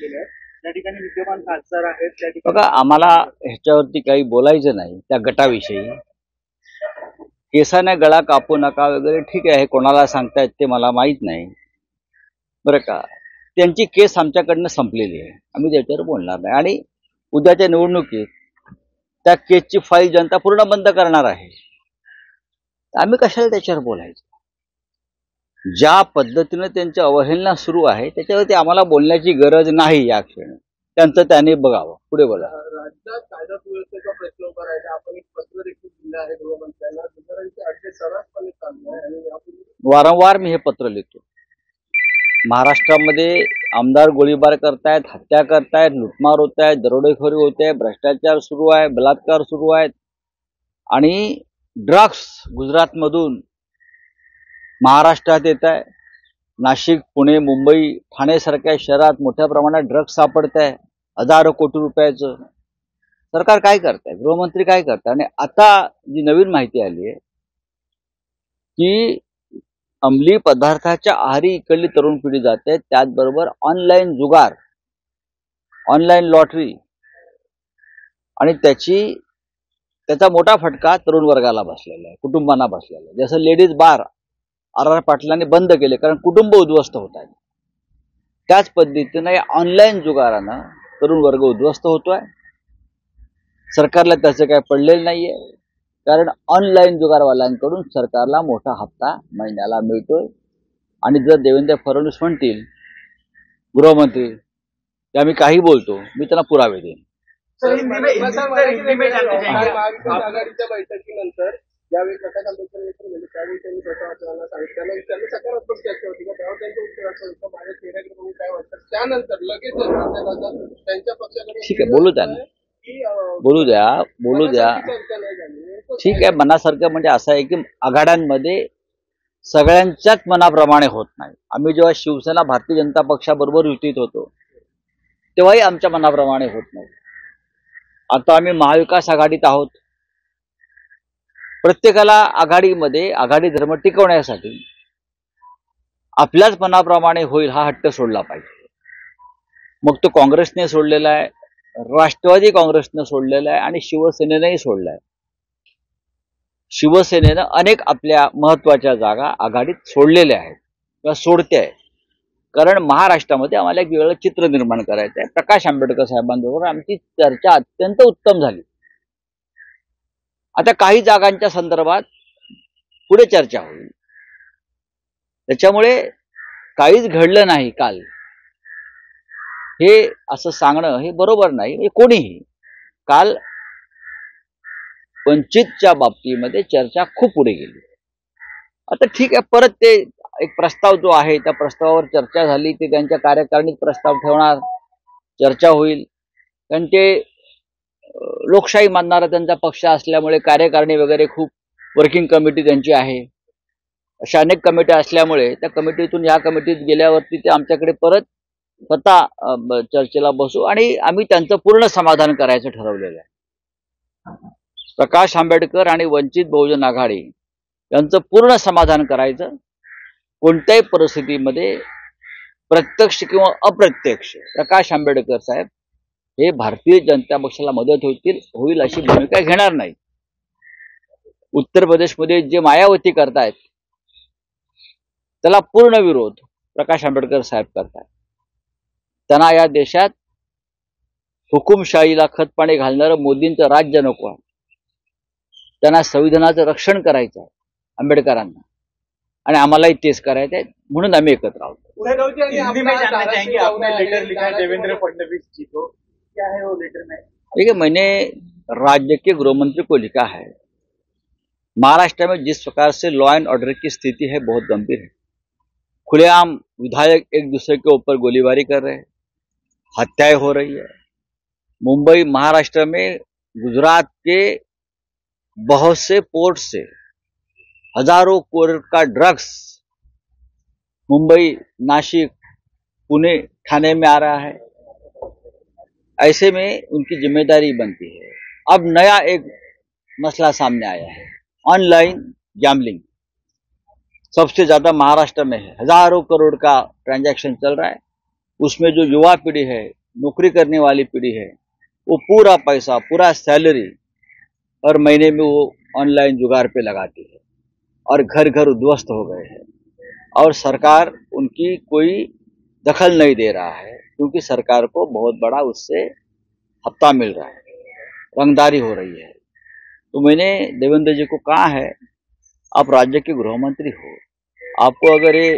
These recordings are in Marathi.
घेतलेले आहेत. त्या ठिकाणी विद्यमान खासदार आहेत, त्या ठिकाणी बघा, आम्हाला ह्याच्यावरती काही बोलायचं नाही त्या गटाविषयी. केसाने गळा कापू नका वगैरे ठीक आहे, कोणाला सांगतायत ते मला माहित नाही बरं का. त्यांची केस आमच्याकडनं संपलेली आहे, आम्ही त्याच्यावर बोलणार नाही. आणि उद्याच्या निवडणुकीत त्या केसची फाईल जनता पूर्ण बंद करणार आहे. आम्ही कशाला त्याच्यावर बोलायचं? ज्या पद्धतीने त्यांची अवहेलना सुरू आहे त्याच्यावरती आम्हाला बोलण्याची गरज नाही. या क्षणी त्यांचं त्याने बघावं. पुढे बोला. राज्यात कायदा सुव्यवस्थेचा प्रश्न उभा राहिला. आपण एक पत्र देखील दिलं आहे गृहमंत्र्यांना. गुजरांचे अड्डे सर्रासपणे चालू आहे आणि यापूर्वी वारंवार मी हे पत्र लिहितो. महाराष्ट्रामध्ये आमदार गोळीबार करतायत, हत्या करतायत, लुटमार होत आहेत, दरोडेखोरी होते, भ्रष्टाचार सुरू आहे, बलात्कार सुरू आहेत आणि ड्रग्स गुजरातमधून महाराष्ट्रात येत आहे. नाशिक, पुणे, मुंबई, ठाणेसारख्या शहरात मोठ्या प्रमाणात ड्रग्स सापडत आहे, हजारो कोटी रुपयाचं. सरकार काय करताय, गृहमंत्री काय करताय? आणि आता जी नवीन माहिती आली आहे की अंमली पदार्थाच्या आहारी इकडली तरुण पिढी जाते, त्याचबरोबर ऑनलाईन जुगार, ऑनलाईन लॉटरी आणि त्याचा मोठा फटका तरुण वर्गाला बसलेला आहे, कुटुंबांना बसलेला आहे. जसं लेडीज बार आर पाटलांनी बंद केले कारण कुटुंब उद्ध्वस्त होत आहेत, त्याच पद्धतीने ऑनलाईन जुगारानं तरुण वर्ग उद्ध्वस्त होतोय. सरकारला त्याचं काय पडलेलं नाहीये, कारण ऑनलाईन जुगारवाल्यांकडून सरकारला मोठा हप्ता महिन्याला मिळतोय. आणि जर देवेंद्र फडणवीस म्हणतील गृहमंत्री की आम्ही काही बोलतो, मी त्यांना पुरावे देईन. आघाडीच्या बैठकीनंतर ज्यावेळी प्रकाश आंबेडकर म्हणजे त्यावेळी त्यांनी स्वतः सांगितलं, त्यांनी सकारात्मक चर्चा होती का तेव्हा त्यांच्या उत्तराचं होतं माझ्या चेहऱ्याकडे म्हणून काय वाटतं. त्यानंतर लगेच त्यांच्या पक्षाकडे ठीक आहे, बोलू त्यांना, बोलू द्या. ठीक आहे, मनासारखं म्हणजे असं आहे की आघाड्यांमध्ये सगळ्यांच्याच मनाप्रमाणे होत नाही. आम्ही जेव्हा शिवसेना भारतीय जनता पक्षाबरोबर युतीत होतो तेव्हाही आमच्या मनाप्रमाणे होत नाही. आता आम्ही महाविकास आघाडीत आहोत. प्रत्येकाला आघाडीमध्ये आघाडी धर्म टिकवण्यासाठी आपल्याच मनाप्रमाणे होईल हा हट्ट सोडला पाहिजे. मग तो काँग्रेसने सोडलेला आहे, राष्ट्रवादी काँग्रेसनं सोडलेला आहे आणि शिवसेनेनंही सोडलाय. शिवसेनेनं अनेक आपल्या महत्वाच्या जागा आघाडीत सोडलेल्या आहेत किंवा सोडते आहे, कारण महाराष्ट्रामध्ये आम्हाला एक वेगळं चित्र निर्माण करायचं आहे. प्रकाश आंबेडकर साहेबांबरोबर आमची चर्चा अत्यंत उत्तम झाली. आता काही जागांच्या संदर्भात पुढे चर्चा होईल. त्याच्यामुळे काहीच घडलं नाही काल हे असं सांगणं हे बरोबर नाही. कोणीही काल वंचितच्या बाबतीमध्ये चर्चा खूप पुढे गेली. आता ठीक आहे, परत ते एक प्रस्ताव जो आहे त्या प्रस्तावावर चर्चा झाली, ते त्यांच्या कार्यकारिणीत प्रस्ताव ठेवणार, चर्चा होईल. कारण ते लोकशाही मानणारा त्यांचा पक्ष असल्यामुळे कार्यकारिणी वगैरे खूप वर्किंग कमिटी त्यांची आहे, अशा अनेक कमिट्या असल्यामुळे त्या कमिटीतून या कमिटीत गेल्यावरती ते आमच्याकडे परत स्वतः चर्चेला बसू आणि आम्ही त्यांचं पूर्ण समाधान करायचं ठरवलेलं आहे. प्रकाश आंबेडकर आणि वंचित बहुजन आघाडी यांचं पूर्ण समाधान करायचं. कोणत्याही परिस्थितीमध्ये प्रत्यक्ष किंवा अप्रत्यक्ष प्रकाश आंबेडकर साहेब हे भारतीय जनता पक्षाला मदत होईल अशी भूमिका घेणार नाही. उत्तर प्रदेशमध्ये जे मायावती करतायत त्याला पूर्ण विरोध प्रकाश आंबेडकर साहेब करतात. त्यांना या देशात हुकुमशाहीला खतपाणी घालणारं मोदींचं राज्य नको आहे. त्यांना संविधानाचं रक्षण करायचं आहे आंबेडकरांना, आणि आम्हालाही तेच करायचं आहे, म्हणून आम्ही एकत्र आहोत. देवेंद्र फडणवीस जी को क्या है वो लेटर में? देखिए, मैंने राज्य के गृहमंत्री को लिखा है, महाराष्ट्र में जिस प्रकार से लॉ एंड ऑर्डर की स्थिति है बहुत गंभीर है. खुलेआम विधायक एक दूसरे के ऊपर गोलीबारी कर रहे हैं, हत्याएं हो रही है. मुंबई महाराष्ट्र में गुजरात के बहुत से पोर्ट से हजारों करोड़ का ड्रग्स मुंबई, नासिक, पुणे, ठाणे में आ रहा है. ऐसे में उनकी जिम्मेदारी बनती है. अब नया एक मसला सामने आया है, ऑनलाइन गैम्बलिंग. सबसे ज्यादा महाराष्ट्र में है, हजारों करोड़ का ट्रांजैक्शन चल रहा है. उसमें जो युवा पीढ़ी है, नौकरी करने वाली पीढ़ी है, वो पूरा पैसा, पूरा सैलरी हर महीने में वो ऑनलाइन जुगाड़ पे लगाती है और घर घर उद्ध्वस्त हो गए हैं। और सरकार उनकी कोई दखल नहीं दे रहा है, क्योंकि सरकार को बहुत बड़ा उससे हफ्ता मिल रहा है, रंगदारी हो रही है। तो मैंने देवेंद्र जी को कहा है, आप राज्य के गृह मंत्री हो, आपको अगर ये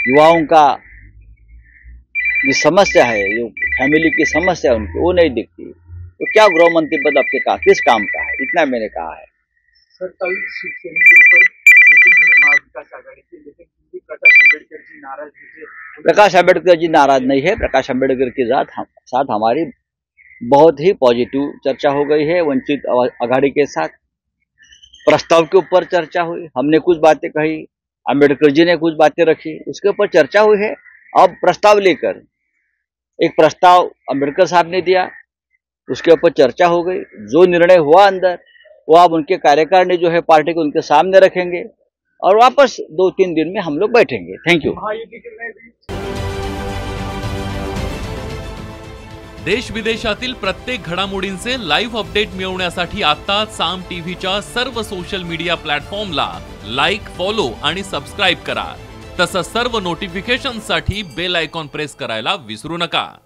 युवाओं का ये समस्या है, जो फैमिली की समस्या है उनकी, वो नहीं दिखती, तो क्या गृह मंत्री पद आपके किस काम का है? इतना मैंने कहा है। सर, कल शिवसेना के ऊपर मीटिंग हुई महाविकास आघाड़ी की, लेकिन प्रकाश आंबेडकर जी नाराज थे। प्रकाश आंबेडकर जी नाराज नहीं है। प्रकाश आंबेडकर के साथ हमारी बहुत ही पॉजिटिव चर्चा हो गई है। वंचित आघाड़ी के साथ प्रस्ताव के ऊपर चर्चा हुई, हमने कुछ बातें कही, आंबेडकर जी ने कुछ बातें रखी, उसके ऊपर चर्चा हुई है। अब प्रस्ताव लेकर एक प्रस्ताव आंबेडकर साहब ने दिया, उसके ऊपर चर्चा हो गई। जो निर्णय हुआ अंदर, वो अब उनके कार्यकारिणी जो है पार्टी को उनके सामने रखेंगे और वापस 2-3 दिन में हम लोग बैठेंगे। Thank you. देश विदेशातील प्रत्येक घडामोडींचे लाईव्ह अपडेट मिळवण्यासाठी आता साम टीव्हीच्या सर्व सोशल मीडिया प्लॅटफॉर्मला लाईक, फॉलो आणि सबस्क्राईब करा। तसंच सर्व नोटिफिकेशनसाठी बेल आयकॉन प्रेस करायला विसरू नका।